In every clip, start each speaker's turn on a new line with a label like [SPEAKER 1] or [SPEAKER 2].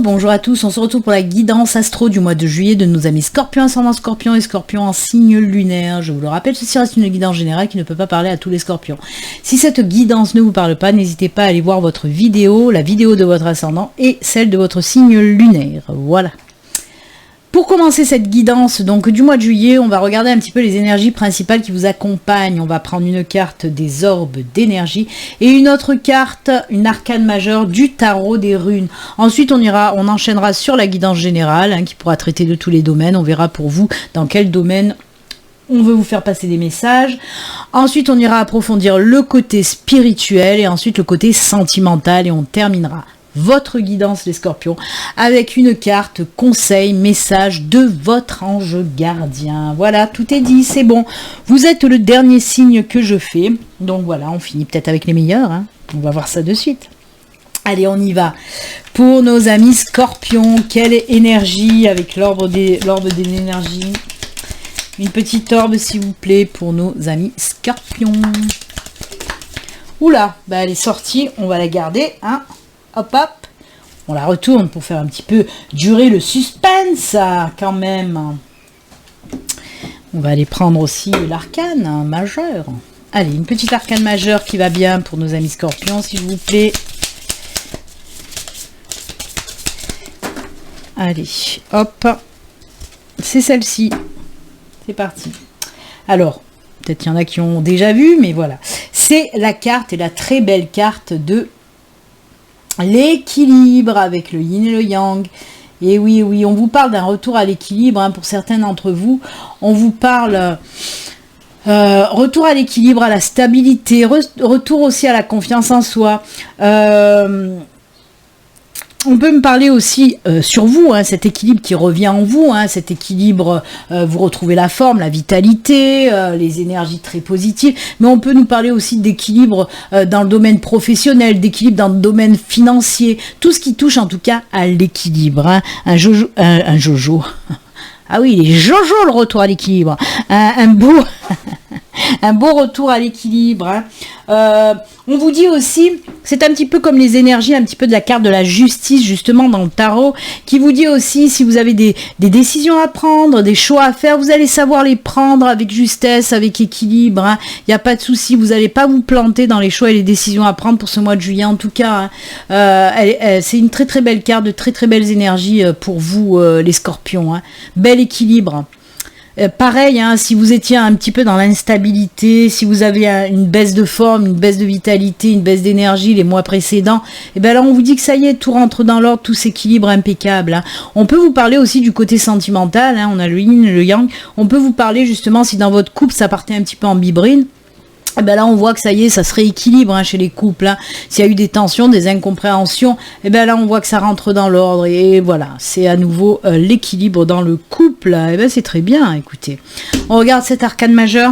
[SPEAKER 1] bonjour à tous, on se retrouve pour la guidance astro du mois de juillet de nos amis Scorpions, ascendant Scorpion et Scorpion en signe lunaire. Je vous le rappelle, ceci reste une guidance générale qui ne peut pas parler à tous les Scorpions. Si cette guidance ne vous parle pas, n'hésitez pas à aller voir votre vidéo, la vidéo de votre ascendant et celle de votre signe lunaire. Voilà. Pour commencer cette guidance donc du mois de juillet, on va regarder un petit peu les énergies principales qui vous accompagnent. On va prendre une carte des orbes d'énergie et une autre carte, une arcane majeure du tarot des runes. Ensuite, on enchaînera sur la guidance générale qui pourra traiter de tous les domaines. On verra pour vous dans quel domaine on veut vous faire passer des messages. Ensuite, on ira approfondir le côté spirituel et ensuite le côté sentimental et on terminera votre guidance les Scorpions avec une carte conseil message de votre ange gardien. Voilà, tout est dit, c'est bon, vous êtes le dernier signe que je fais, donc voilà, on finit peut-être avec les meilleurs, on va voir ça de suite. Allez, on y va pour nos amis Scorpions. Quelle énergie avec l'orbe de l'énergie, une petite orbe s'il vous plaît pour nos amis Scorpions. Oula, elle est sortie, on va la garder, Hop, hop, on la retourne pour faire un petit peu durer le suspense, quand même. On va aller prendre aussi l'arcane majeur. Allez, une petite arcane majeure qui va bien pour nos amis Scorpions, s'il vous plaît. Allez, hop, c'est celle-ci. C'est parti. Alors, peut-être qu'il y en a qui ont déjà vu, mais voilà. C'est la carte et la très belle carte de l'équilibre avec le yin et le yang. Et oui, on vous parle d'un retour à l'équilibre, pour certains d'entre vous. On vous parle retour à l'équilibre, à la stabilité, retour aussi à la confiance en soi. On peut me parler aussi sur vous, cet équilibre qui revient en vous, cet équilibre, vous retrouvez la forme, la vitalité, les énergies très positives, mais on peut nous parler aussi d'équilibre dans le domaine professionnel, d'équilibre dans le domaine financier, tout ce qui touche en tout cas à l'équilibre, un jojo, ah oui, les jojo, le retour à l'équilibre, un beau retour à l'équilibre. On vous dit aussi, c'est un petit peu comme les énergies, un petit peu de la carte de la justice justement dans le tarot, qui vous dit aussi si vous avez des décisions à prendre, des choix à faire, vous allez savoir les prendre avec justesse, avec équilibre. Il n'y a pas de souci, vous n'allez pas vous planter dans les choix et les décisions à prendre pour ce mois de juillet. En tout cas, c'est une très très belle carte, de très très belles énergies pour vous les Scorpions. Bel équilibre. Pareil, si vous étiez un petit peu dans l'instabilité, si vous avez une baisse de forme, une baisse de vitalité, une baisse d'énergie les mois précédents, et là on vous dit que ça y est, tout rentre dans l'ordre, tout s'équilibre impeccable. On peut vous parler aussi du côté sentimental, on a le yin et le yang, on peut vous parler justement si dans votre couple ça partait un petit peu en bibrine. Là on voit que ça y est, ça se rééquilibre chez les couples. S'il y a eu des tensions, des incompréhensions, là on voit que ça rentre dans l'ordre et voilà, c'est à nouveau l'équilibre dans le couple. C'est très bien, écoutez. On regarde cet arcane majeur.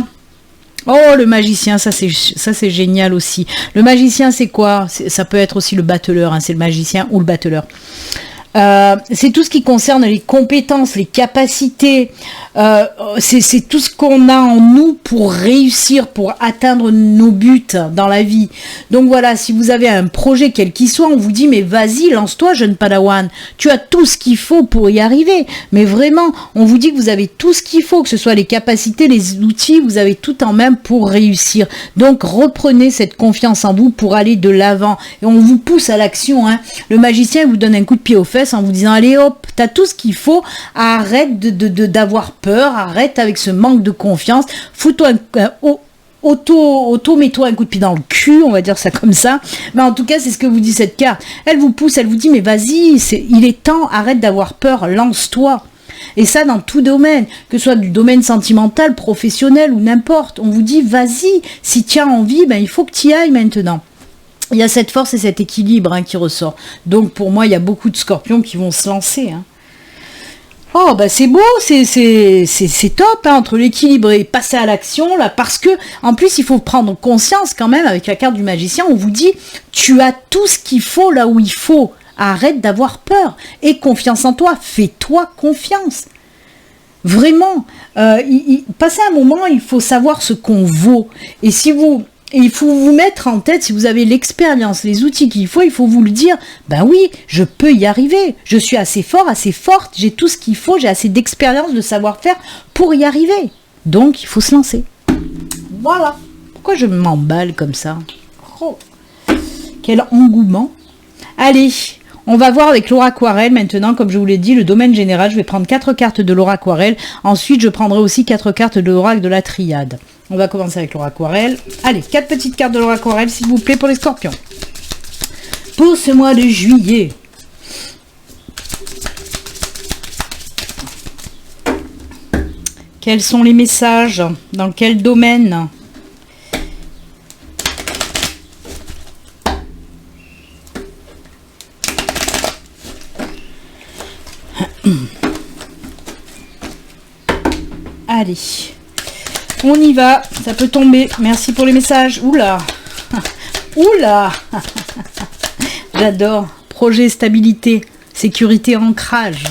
[SPEAKER 1] Oh, le magicien, ça c'est génial aussi. Le magicien c'est quoi? Ça peut être aussi le battleur, c'est le magicien ou le battleur. C'est tout ce qui concerne les compétences, les capacités, c'est tout ce qu'on a en nous pour réussir, pour atteindre nos buts dans la vie. Donc voilà, si vous avez un projet quel qu'il soit, on vous dit mais vas-y, lance-toi jeune padawan, tu as tout ce qu'il faut pour y arriver. Mais vraiment, on vous dit que vous avez tout ce qu'il faut, que ce soit les capacités, les outils, vous avez tout en main pour réussir. Donc reprenez cette confiance en vous pour aller de l'avant et on vous pousse à l'action. Le magicien vous donne un coup de pied aux fesses en vous disant allez hop, t'as tout ce qu'il faut, arrête d'avoir peur, arrête avec ce manque de confiance, fous-toi mets-toi un coup de pied dans le cul, on va dire ça comme ça. Mais en tout cas, c'est ce que vous dit cette carte. Elle vous pousse, elle vous dit mais vas-y, il est temps, arrête d'avoir peur, lance-toi. Et ça dans tout domaine, que ce soit du domaine sentimental, professionnel ou n'importe. On vous dit vas-y, si tu as envie, il faut que tu y ailles maintenant. Il y a cette force et cet équilibre qui ressort. Donc pour moi, il y a beaucoup de Scorpions qui vont se lancer. Oh, c'est beau, c'est top, entre l'équilibre et passer à l'action, là, parce que, en plus, il faut prendre conscience quand même, avec la carte du magicien, on vous dit, tu as tout ce qu'il faut là où il faut. Arrête d'avoir peur. Et confiance en toi. Fais-toi confiance. Vraiment. Passer un moment, il faut savoir ce qu'on vaut. Et si vous Et il faut vous mettre en tête, si vous avez l'expérience, les outils qu'il faut, il faut vous le dire, ben oui, je peux y arriver, je suis assez fort, assez forte, j'ai tout ce qu'il faut, j'ai assez d'expérience, de savoir-faire pour y arriver. Donc, il faut se lancer. Voilà. Pourquoi je m'emballe comme ça? Oh, quel engouement. Allez, on va voir avec l'aura aquarelle maintenant, comme je vous l'ai dit, le domaine général. Je vais prendre 4 cartes de l'aura aquarelle. Ensuite, je prendrai aussi 4 cartes de l'oracle de la triade. On va commencer avec l'aura aquarelle. Allez, 4 petites cartes de l'aura aquarelle, s'il vous plaît, pour les scorpions. Pour ce mois de juillet. Quels sont les messages? Dans quel domaine? Allez, on y va, ça peut tomber. Merci pour les messages. Oula, oula, j'adore. Projet, stabilité, sécurité, ancrage.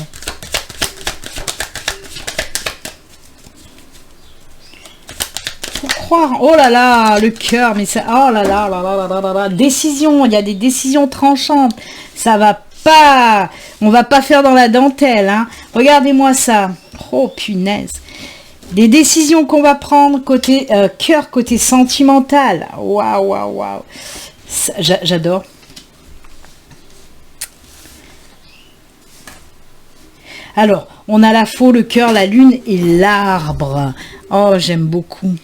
[SPEAKER 1] Faut croire. Oh là là, le cœur, mais ça. Oh là là, là, là, là, là, là. Décision, il y a des décisions tranchantes. Ça va pas. On va pas faire dans la dentelle, hein. Regardez-moi ça. Oh punaise. Des décisions qu'on va prendre côté cœur, côté sentimental. Waouh, waouh, waouh. J'adore. Alors, on a la faux, le cœur, la lune et l'arbre. Oh, j'aime beaucoup.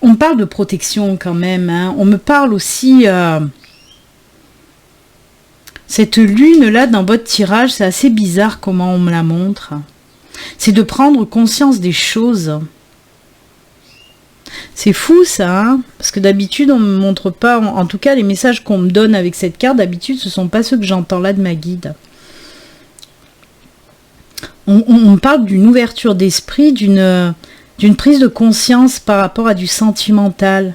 [SPEAKER 1] On parle de protection quand même, hein. On me parle aussi... Cette lune-là, dans votre tirage, c'est assez bizarre comment on me la montre. C'est de prendre conscience des choses. C'est fou ça, hein, parce que d'habitude, on ne me montre pas... En tout cas, les messages qu'on me donne avec cette carte, d'habitude, ce ne sont pas ceux que j'entends là de ma guide. On parle d'une ouverture d'esprit, d'une prise de conscience par rapport à du sentimental.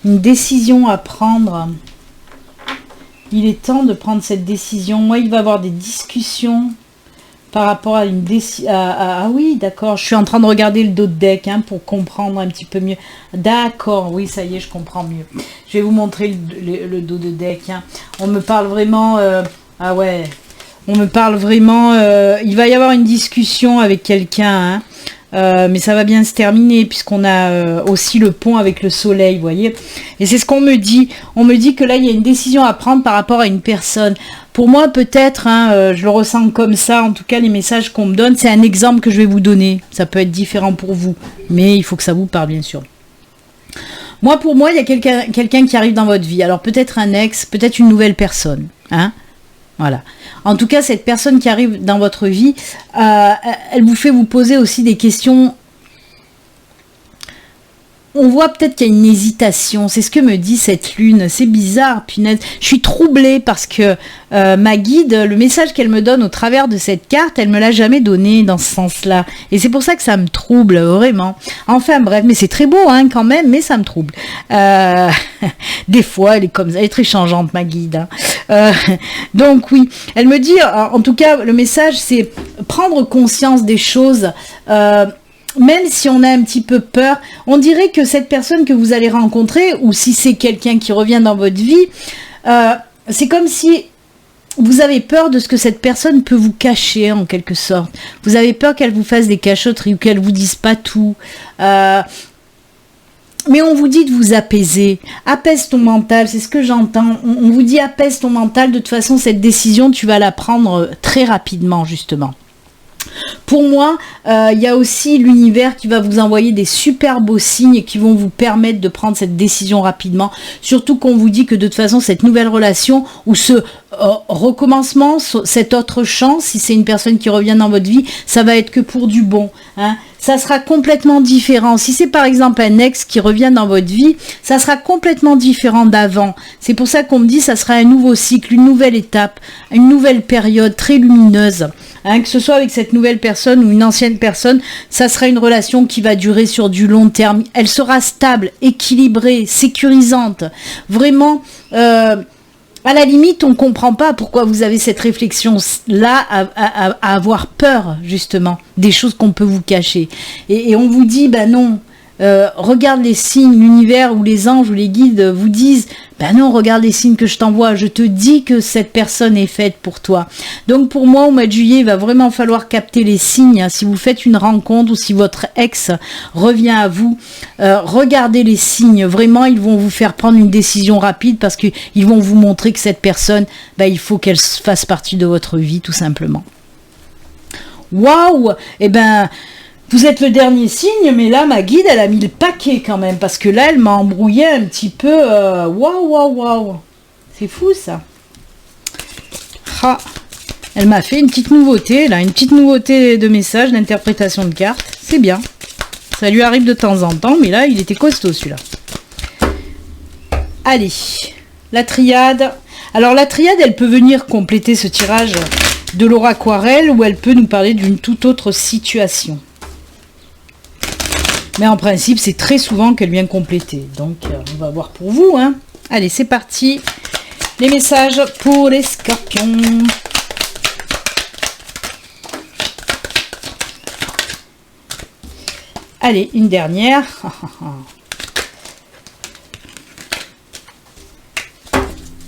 [SPEAKER 1] Une décision à prendre... Il est temps de prendre cette décision. Moi, il va y avoir des discussions par rapport à une décision. Ah oui, d'accord. Je suis en train de regarder le dos de deck hein, pour comprendre un petit peu mieux. D'accord, oui, ça y est, je comprends mieux. Je vais vous montrer le dos de deck. Hein. On me parle vraiment... ah ouais, on me parle vraiment... il va y avoir une discussion avec quelqu'un, hein. Mais ça va bien se terminer puisqu'on a aussi le pont avec le soleil, vous voyez. Et c'est ce qu'on me dit. On me dit que là, il y a une décision à prendre par rapport à une personne. Pour moi, peut-être, hein, je le ressens comme ça. En tout cas, les messages qu'on me donne, c'est un exemple que je vais vous donner. Ça peut être différent pour vous, mais il faut que ça vous parle, bien sûr. Moi, pour moi, il y a quelqu'un qui arrive dans votre vie. Alors, peut-être un ex, peut-être une nouvelle personne, hein. Voilà. En tout cas, cette personne qui arrive dans votre vie, elle vous fait vous poser aussi des questions. On voit peut-être qu'il y a une hésitation. C'est ce que me dit cette lune. C'est bizarre, punaise. Je suis troublée parce que ma guide, le message qu'elle me donne au travers de cette carte, elle me l'a jamais donné dans ce sens-là. Et c'est pour ça que ça me trouble, vraiment. Enfin bref, mais c'est très beau hein, quand même, mais ça me trouble. Des fois, elle est comme ça. Elle est très changeante, ma guide. Hein. Donc oui, elle me dit, en tout cas, le message, c'est prendre conscience des choses. Même si on a un petit peu peur, on dirait que cette personne que vous allez rencontrer, ou si c'est quelqu'un qui revient dans votre vie, c'est comme si vous avez peur de ce que cette personne peut vous cacher, en quelque sorte. Vous avez peur qu'elle vous fasse des cachotteries, ou qu'elle vous dise pas tout. Mais on vous dit de vous apaiser. Apaise ton mental, c'est ce que j'entends. On vous dit apaise ton mental, de toute façon, cette décision, tu vas la prendre très rapidement, justement. Pour moi, il y a aussi l'univers qui va vous envoyer des super beaux signes qui vont vous permettre de prendre cette décision rapidement. Surtout qu'on vous dit que de toute façon, cette nouvelle relation ou ce recommencement, cette autre chance, si c'est une personne qui revient dans votre vie, ça va être que pour du bon. Hein. Ça sera complètement différent. Si c'est par exemple un ex qui revient dans votre vie, ça sera complètement différent d'avant. C'est pour ça qu'on me dit ça sera un nouveau cycle, une nouvelle étape, une nouvelle période très lumineuse. Hein, que ce soit avec cette nouvelle personne ou une ancienne personne, ça sera une relation qui va durer sur du long terme. Elle sera stable, équilibrée, sécurisante. Vraiment, à la limite, on comprend pas pourquoi vous avez cette réflexion-là à avoir peur, justement, des choses qu'on peut vous cacher. Et on vous dit, ben non, regarde les signes, l'univers ou les anges ou les guides vous disent, ben non, regarde les signes que je t'envoie, je te dis que cette personne est faite pour toi. Donc pour moi, au mois de juillet, il va vraiment falloir capter les signes. Si vous faites une rencontre ou si votre ex revient à vous, regardez les signes. Vraiment, ils vont vous faire prendre une décision rapide parce qu'ils vont vous montrer que cette personne, ben, il faut qu'elle fasse partie de votre vie, tout simplement. Waouh! Eh ben... Vous êtes le dernier signe, mais là, ma guide, elle a mis le paquet quand même, parce que là, elle m'a embrouillé un petit peu. Waouh. C'est fou, ça. Ah. Elle m'a fait une petite nouveauté, là, une petite nouveauté de message, d'interprétation de cartes. C'est bien. Ça lui arrive de temps en temps, mais là, il était costaud, celui-là. Allez, la triade. Alors, la triade, elle peut venir compléter ce tirage de l'aura aquarelle, ou elle peut nous parler d'une toute autre situation. Mais en principe, c'est très souvent qu'elle vient compléter. Donc, on va voir pour vous. Hein. Allez, c'est parti. Les messages pour les scorpions. Allez, une dernière.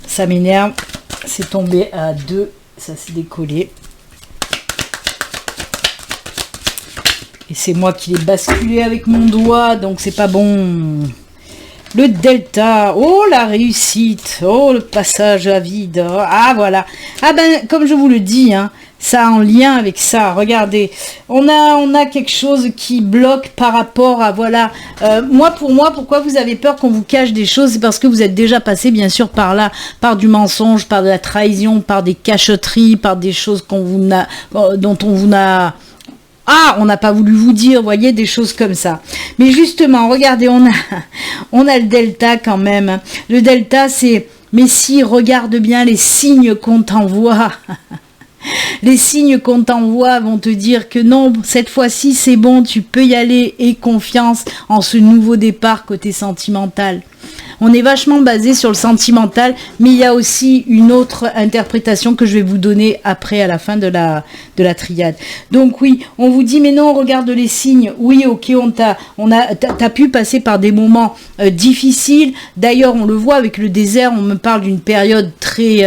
[SPEAKER 1] Ça m'énerve. C'est tombé à 2. Ça s'est décollé. Et c'est moi qui l'ai basculé avec mon doigt, donc c'est pas bon. Le delta, oh la réussite, oh le passage à vide, ah voilà. Ah ben, comme je vous le dis, hein, ça a en lien avec ça, regardez. On a quelque chose qui bloque par rapport à, voilà. Pour moi, pourquoi vous avez peur qu'on vous cache des choses? C'est parce que vous êtes déjà passé, bien sûr, par là, par du mensonge, par de la trahison, par des cachotteries, par des choses dont on vous a... Ah, on n'a pas voulu vous dire, voyez, des choses comme ça. Mais justement, regardez, on a le delta quand même. Le delta, c'est, mais si, regarde bien les signes qu'on t'envoie. Les signes qu'on t'envoie vont te dire que non, cette fois-ci, c'est bon, tu peux y aller, aie confiance en ce nouveau départ côté sentimental. On est vachement basé sur le sentimental, mais il y a aussi une autre interprétation que je vais vous donner après, à la fin de la triade. Donc oui, on vous dit, mais non, regarde les signes. Oui, ok, t'as pu passer par des moments difficiles. D'ailleurs, on le voit avec le désert, on me parle d'une période très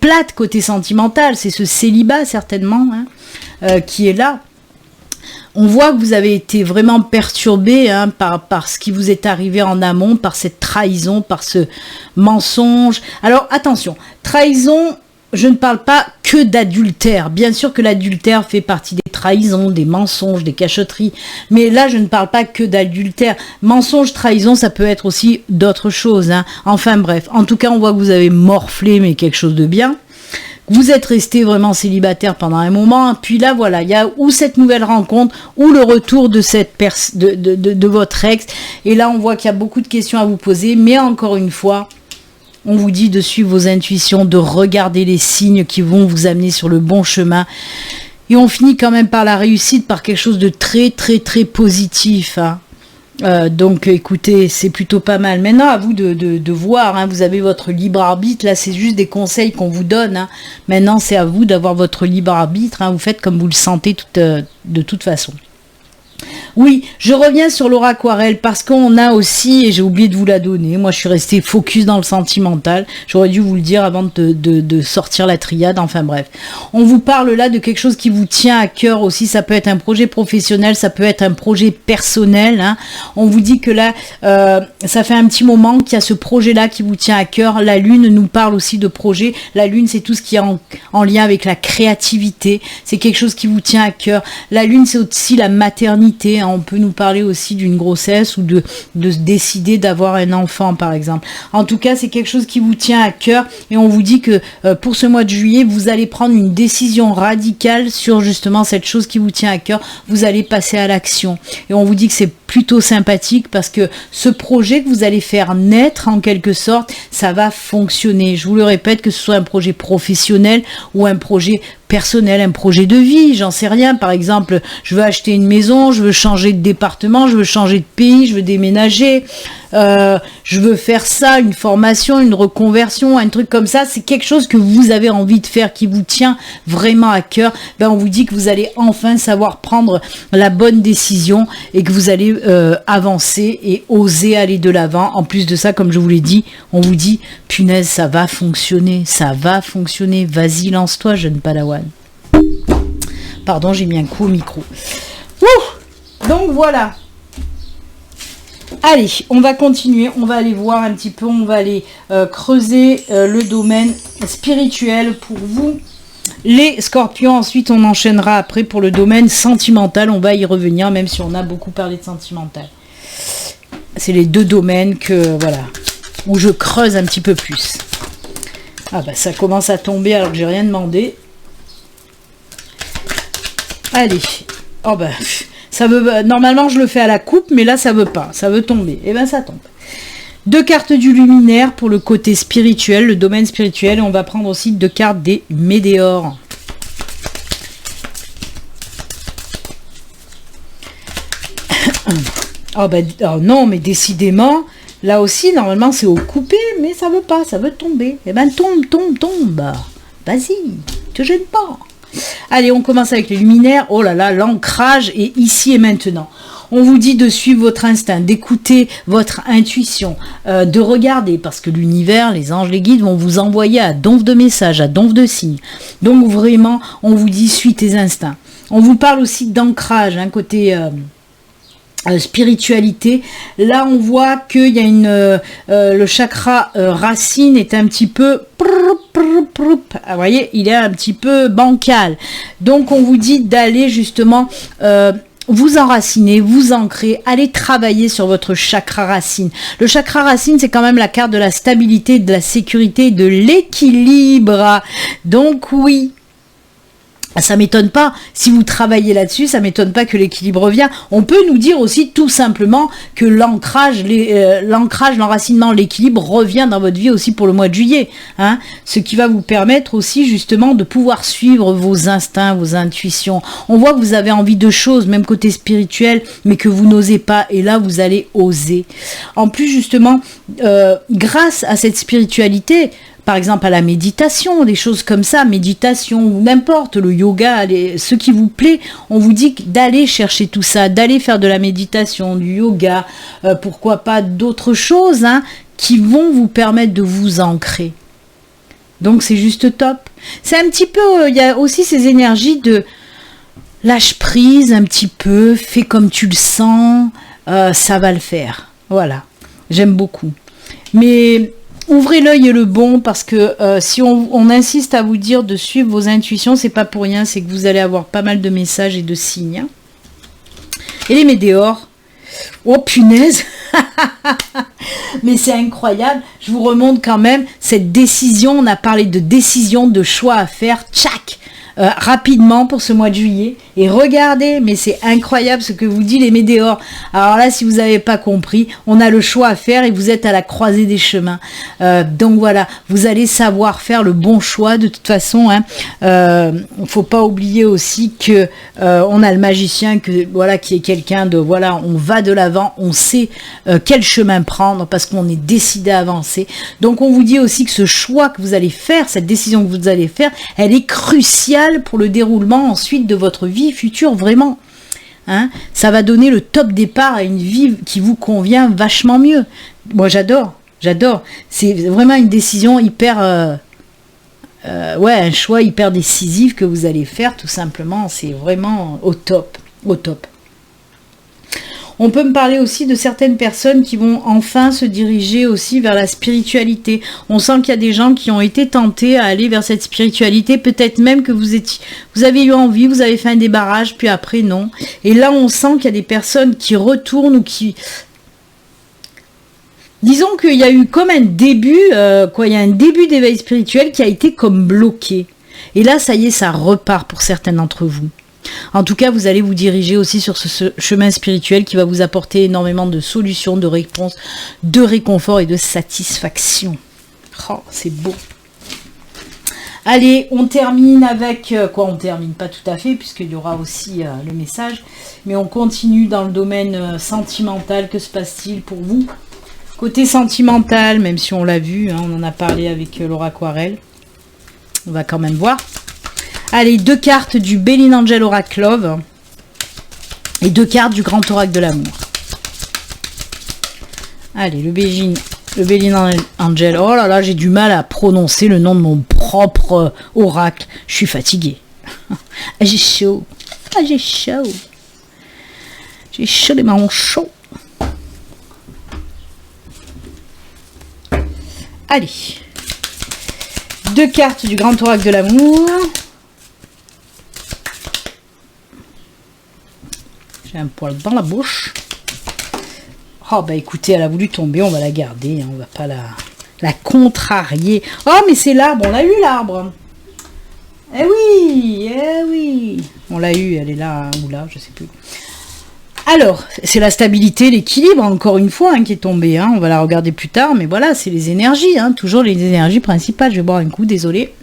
[SPEAKER 1] plate côté sentimental. C'est ce célibat, certainement, hein, qui est là. On voit que vous avez été vraiment perturbé, hein, par ce qui vous est arrivé en amont, par cette trahison, par ce mensonge. Alors attention, trahison, je ne parle pas que d'adultère. Bien sûr que l'adultère fait partie des trahisons, des mensonges, des cachotteries. Mais là, je ne parle pas que d'adultère. Mensonge, trahison, ça peut être aussi d'autres choses. Hein. Enfin bref, en tout cas, on voit que vous avez morflé, mais quelque chose de bien. Vous êtes resté vraiment célibataire pendant un moment, puis là voilà, il y a ou cette nouvelle rencontre, ou le retour de de votre ex, et là on voit qu'il y a beaucoup de questions à vous poser, mais encore une fois, on vous dit de suivre vos intuitions, de regarder les signes qui vont vous amener sur le bon chemin, et on finit quand même par la réussite, par quelque chose de très très très positif, hein. Donc écoutez, c'est plutôt pas mal. Maintenant, à vous de voir, hein, vous avez votre libre arbitre, là c'est juste des conseils qu'on vous donne, hein. Maintenant c'est à vous d'avoir votre libre arbitre, hein. Vous faites comme vous le sentez de toute façon. Oui, je reviens sur l'aura aquarelle parce qu'on a aussi, et j'ai oublié de vous la donner, moi je suis restée focus dans le sentimental, j'aurais dû vous le dire avant de sortir la triade, enfin bref. On vous parle là de quelque chose qui vous tient à cœur aussi, ça peut être un projet professionnel, ça peut être un projet personnel, hein. On vous dit que là, ça fait un petit moment qu'il y a ce projet-là qui vous tient à cœur. La lune nous parle aussi de projet, la lune c'est tout ce qui est en lien avec la créativité, c'est quelque chose qui vous tient à cœur. La lune c'est aussi la maternité, hein. On peut nous parler aussi d'une grossesse ou de décider d'avoir un enfant par exemple. En tout cas, c'est quelque chose qui vous tient à cœur et on vous dit que pour ce mois de juillet, vous allez prendre une décision radicale sur justement cette chose qui vous tient à cœur. Vous allez passer à l'action et on vous dit que c'est plutôt sympathique parce que ce projet que vous allez faire naître en quelque sorte, ça va fonctionner. Je vous le répète, que ce soit un projet professionnel ou un projet personnel, un projet de vie, j'en sais rien. Par exemple, je veux acheter une maison, je veux changer de département, je veux changer de pays, je veux déménager. je veux faire ça, une formation, une reconversion, un truc comme ça, c'est quelque chose que vous avez envie de faire, qui vous tient vraiment à cœur, ben on vous dit que vous allez enfin savoir prendre la bonne décision et que vous allez avancer et oser aller de l'avant. En plus de ça, comme je vous l'ai dit, on vous dit, punaise, ça va fonctionner, vas-y, lance-toi, jeune padawan. Pardon, j'ai mis un coup au micro. Ouh, donc voilà. Allez, on va continuer, on va aller voir un petit peu, on va aller creuser le domaine spirituel pour vous. Les scorpions, ensuite on enchaînera après pour le domaine sentimental, on va y revenir, même si on a beaucoup parlé de sentimental. C'est les deux domaines que, voilà, où je creuse un petit peu plus. Ah bah ça commence à tomber alors que j'ai rien demandé. Allez, oh bah, ça veut, normalement je le fais à la coupe, mais là ça veut pas, ça veut tomber, et ben ça tombe. 2 cartes du luminaire pour le côté spirituel, le domaine spirituel, et on va prendre aussi 2 cartes des météores. Oh bah oh non, mais décidément, là aussi normalement c'est au coupé, mais ça veut pas, ça veut tomber. Et ben tombe. Vas-y, te gêne pas. Allez, on commence avec les luminaires. Oh là là, l'ancrage est ici et maintenant. On vous dit de suivre votre instinct, d'écouter votre intuition, de regarder, parce que l'univers, les anges, les guides vont vous envoyer à donf de messages, à donf de signes. Donc vraiment, on vous dit, suis tes instincts. On vous parle aussi d'ancrage, hein, côté spiritualité. Là, on voit qu'il y a le chakra racine est un petit peu... Vous voyez, il est un petit peu bancal. Donc, on vous dit d'aller justement... vous enraciner, vous ancrer, allez travailler sur votre chakra racine. Le chakra racine, c'est quand même la carte de la stabilité, de la sécurité, de l'équilibre. Donc oui, ça m'étonne pas, si vous travaillez là-dessus, ça m'étonne pas que l'équilibre revient. On peut nous dire aussi tout simplement que l'ancrage, l'enracinement, l'équilibre revient dans votre vie aussi pour le mois de juillet. Hein, ce qui va vous permettre aussi justement de pouvoir suivre vos instincts, vos intuitions. On voit que vous avez envie de choses, même côté spirituel, mais que vous n'osez pas. Et là, vous allez oser. En plus, justement, grâce à cette spiritualité, par exemple à la méditation, des choses comme ça, méditation ou n'importe, le yoga, ce qui vous plaît, on vous dit d'aller chercher tout ça, d'aller faire de la méditation, du yoga, pourquoi pas d'autres choses hein, qui vont vous permettre de vous ancrer. Donc c'est juste top. C'est un petit peu, il y a aussi ces énergies de lâche prise un petit peu, fais comme tu le sens, ça va le faire. Voilà, j'aime beaucoup. Mais... ouvrez l'œil et le bon, parce que si on insiste à vous dire de suivre vos intuitions, c'est pas pour rien, c'est que vous allez avoir pas mal de messages et de signes. Et les météores, oh punaise, mais c'est incroyable, je vous remonte quand même cette décision, on a parlé de décision, de choix à faire, tchac, rapidement pour ce mois de juillet. Et regardez, mais c'est incroyable ce que vous dit les météores. Alors là, si vous n'avez pas compris, on a le choix à faire et vous êtes à la croisée des chemins. Donc voilà, vous allez savoir faire le bon choix de toute façon. Faut pas oublier aussi que on a le magicien voilà, qui est quelqu'un de voilà, on va de l'avant, on sait quel chemin prendre parce qu'on est décidé à avancer. Donc on vous dit aussi que ce choix que vous allez faire, cette décision que vous allez faire, elle est cruciale pour le déroulement ensuite de votre vie future, vraiment. Hein, ça va donner le top départ à une vie qui vous convient vachement mieux. Moi, j'adore. C'est vraiment une décision hyper... ouais, un choix hyper décisif que vous allez faire, tout simplement. C'est vraiment au top. On peut me parler aussi de certaines personnes qui vont enfin se diriger aussi vers la spiritualité. On sent qu'il y a des gens qui ont été tentés à aller vers cette spiritualité, peut-être même que vous avez eu envie, vous avez fait un débarrage, puis après non. Et là, on sent qu'il y a des personnes qui retournent ou qui... Disons qu'il y a eu comme un début, il y a un début d'éveil spirituel qui a été comme bloqué. Et là, ça y est, ça repart pour certains d'entre vous. En tout cas, vous allez vous diriger aussi sur ce chemin spirituel qui va vous apporter énormément de solutions, de réponses, de réconfort et de satisfaction. Oh, c'est beau. Allez, on termine avec... on termine pas tout à fait, puisqu'il y aura aussi le message. Mais on continue dans le domaine sentimental. Que se passe-t-il pour vous ? Côté sentimental, même si on l'a vu, hein, on en a parlé avec Laura Aquarelle. On va quand même voir. Allez, 2 cartes du Béline Angel Oracle Love. Et 2 cartes du Grand Oracle de l'amour. Allez, le Béline Angel. Oh là là, j'ai du mal à prononcer le nom de mon propre oracle. Je suis fatiguée. J'ai chaud. Ah, j'ai chaud. J'ai chaud, les marrons chauds. Allez. 2 cartes du Grand Oracle de l'amour. J'ai un poil dans la bouche. Oh bah écoutez, elle a voulu tomber, on va la garder, hein, on va pas la contrarier. Oh mais c'est l'arbre, on l'a eu l'arbre. Eh oui, on l'a eu, elle est là hein, ou là, je sais plus. Alors, c'est la stabilité, l'équilibre, encore une fois, hein, qui est tombée. Hein, on va la regarder plus tard, mais voilà, c'est les énergies, hein, toujours les énergies principales. Je vais boire un coup, désolé.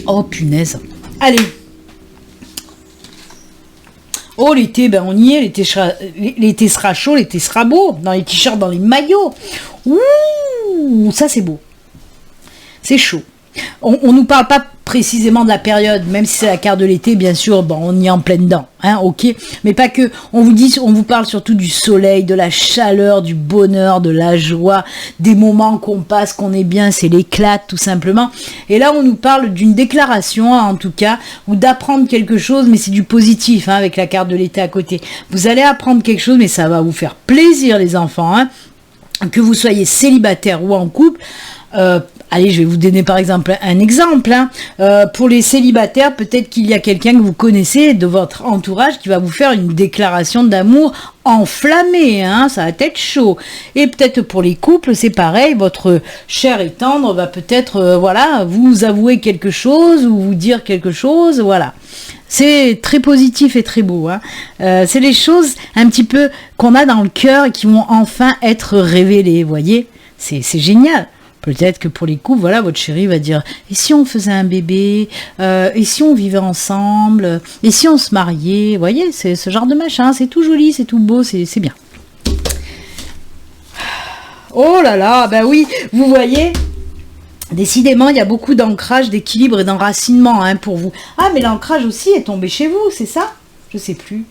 [SPEAKER 1] Oh punaise. Allez. Oh l'été, ben on y est, l'été sera chaud, l'été sera beau, dans les t-shirts, dans les maillots. Ouh, ça c'est beau. C'est chaud. On nous parle pas précisément de la période, même si c'est la carte de l'été, bien sûr, bon, on y est en pleine dedans, hein, ok. Mais pas que, on vous parle surtout du soleil, de la chaleur, du bonheur, de la joie, des moments qu'on passe, qu'on est bien, c'est l'éclate, tout simplement. Et là, on nous parle d'une déclaration, en tout cas, ou d'apprendre quelque chose, mais c'est du positif, hein, avec la carte de l'été à côté. Vous allez apprendre quelque chose, mais ça va vous faire plaisir, les enfants, hein, que vous soyez célibataire ou en couple. Allez, je vais vous donner par exemple un exemple. Hein. Pour les célibataires, peut-être qu'il y a quelqu'un que vous connaissez de votre entourage qui va vous faire une déclaration d'amour enflammée. Hein, ça va être chaud. Et peut-être pour les couples, c'est pareil. Votre cher et tendre va peut-être, voilà, vous avouer quelque chose ou vous dire quelque chose. Voilà. C'est très positif et très beau. Hein. C'est les choses un petit peu qu'on a dans le cœur et qui vont enfin être révélées. Vous voyez, c'est génial. Peut-être que pour les couples, voilà, votre chéri va dire « Et si on faisait un bébé Et si on vivait ensemble Et si on se mariait ?» Vous voyez, c'est ce genre de machin, c'est tout joli, c'est tout beau, c'est bien. Oh là là, ben oui, vous voyez, décidément, il y a beaucoup d'ancrage, d'équilibre et d'enracinement hein, pour vous. Ah, mais l'ancrage aussi est tombé chez vous, c'est ça? Je sais plus.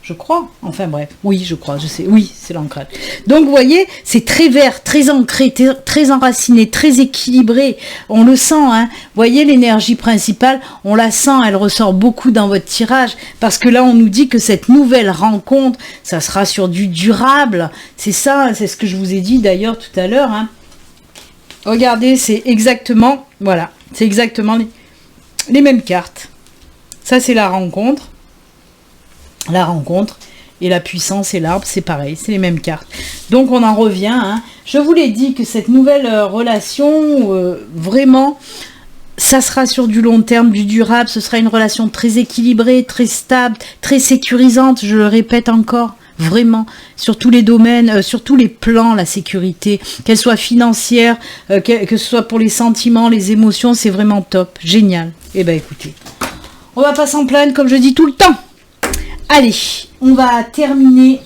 [SPEAKER 1] Je crois, enfin bref, oui je crois, je sais, oui c'est l'ancrage. Donc vous voyez, c'est très vert, très ancré, très enraciné, très équilibré, on le sent, hein. Vous voyez l'énergie principale, on la sent, elle ressort beaucoup dans votre tirage, parce que là on nous dit que cette nouvelle rencontre, ça sera sur du durable, c'est ça, c'est ce que je vous ai dit d'ailleurs tout à l'heure, hein. Regardez, c'est exactement, voilà, c'est exactement les mêmes cartes. Ça c'est la rencontre et la puissance et l'arbre, c'est pareil, c'est les mêmes cartes. Donc on en revient, hein. Je vous l'ai dit que cette nouvelle relation, vraiment, ça sera sur du long terme, du durable, ce sera une relation très équilibrée, très stable, très sécurisante, je le répète encore. Vraiment, sur tous les domaines, sur tous les plans, la sécurité, qu'elle soit financière, que ce soit pour les sentiments, les émotions, c'est vraiment top, génial. Eh ben écoutez, on va pas s'en plaindre comme je dis tout le temps. Allez, on va terminer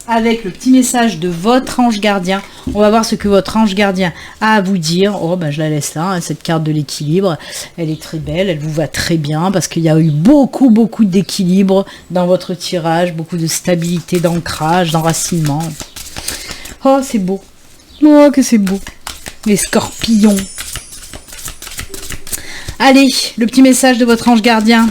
[SPEAKER 1] avec le petit message de votre ange gardien. On va voir ce que votre ange gardien a à vous dire. Oh, ben je la laisse là, hein, cette carte de l'équilibre. Elle est très belle, elle vous va très bien parce qu'il y a eu beaucoup d'équilibre dans votre tirage, beaucoup de stabilité, d'ancrage, d'enracinement. Oh, c'est beau. Oh, que c'est beau. Les scorpions. Allez, le petit message de votre ange gardien.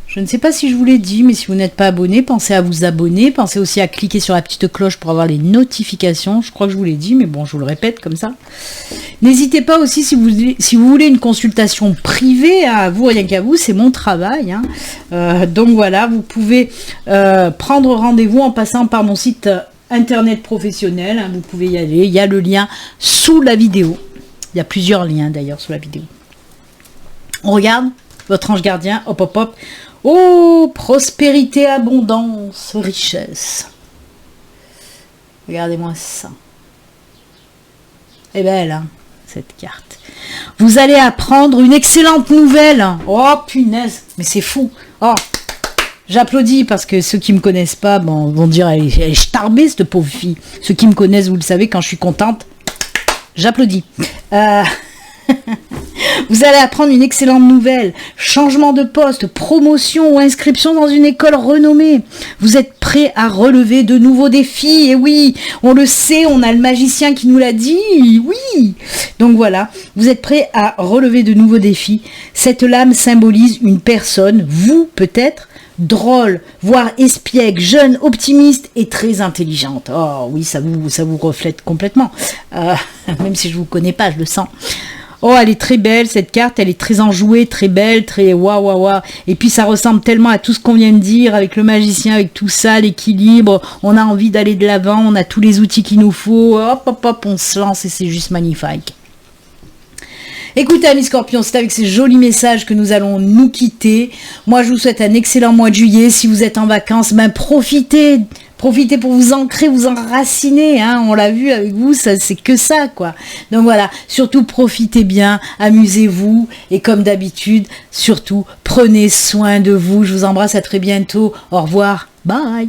[SPEAKER 1] Je ne sais pas si je vous l'ai dit, mais si vous n'êtes pas abonné, pensez à vous abonner. Pensez aussi à cliquer sur la petite cloche pour avoir les notifications. Je crois que je vous l'ai dit, mais bon, je vous le répète comme ça. N'hésitez pas aussi, si vous voulez une consultation privée, à vous, rien qu'à vous, c'est mon travail. Hein. Donc voilà, vous pouvez prendre rendez-vous en passant par mon site internet professionnel. Hein, vous pouvez y aller, il y a le lien sous la vidéo. Il y a plusieurs liens d'ailleurs sous la vidéo. On regarde votre ange gardien, hop hop hop. Oh, prospérité, abondance, richesse. Regardez-moi ça. Elle est belle, hein, cette carte. Vous allez apprendre une excellente nouvelle. Oh, punaise, mais c'est fou. Oh, J'applaudis parce que ceux qui me connaissent pas vont dire elle est starbée cette pauvre fille. Ceux qui me connaissent, vous le savez, quand je suis contente, j'applaudis. Vous allez apprendre une excellente nouvelle. Changement de poste, promotion ou inscription dans une école renommée. Vous êtes prêt à relever de nouveaux défis. Et oui, on le sait, on a le magicien qui nous l'a dit. Oui. Donc voilà, vous êtes prêt à relever de nouveaux défis. Cette lame symbolise une personne, vous peut-être, drôle, voire espiègle, jeune, optimiste et très intelligente. Oh oui, ça vous reflète complètement. Même si je vous connais pas, je le sens. Oh, elle est très belle, cette carte, elle est très enjouée, très belle, très waouh. Et puis ça ressemble tellement à tout ce qu'on vient de dire, avec le magicien, avec tout ça, l'équilibre, on a envie d'aller de l'avant, on a tous les outils qu'il nous faut, hop, on se lance et c'est juste magnifique. Écoutez, amis Scorpions, c'est avec ces jolis messages que nous allons nous quitter. Moi, je vous souhaite un excellent mois de juillet. Si vous êtes en vacances, profitez pour vous ancrer, vous enraciner, hein. On l'a vu avec vous, ça, c'est que ça, quoi. Donc voilà, surtout profitez bien, amusez-vous, et comme d'habitude, surtout, prenez soin de vous. Je vous embrasse, à très bientôt. Au revoir, bye.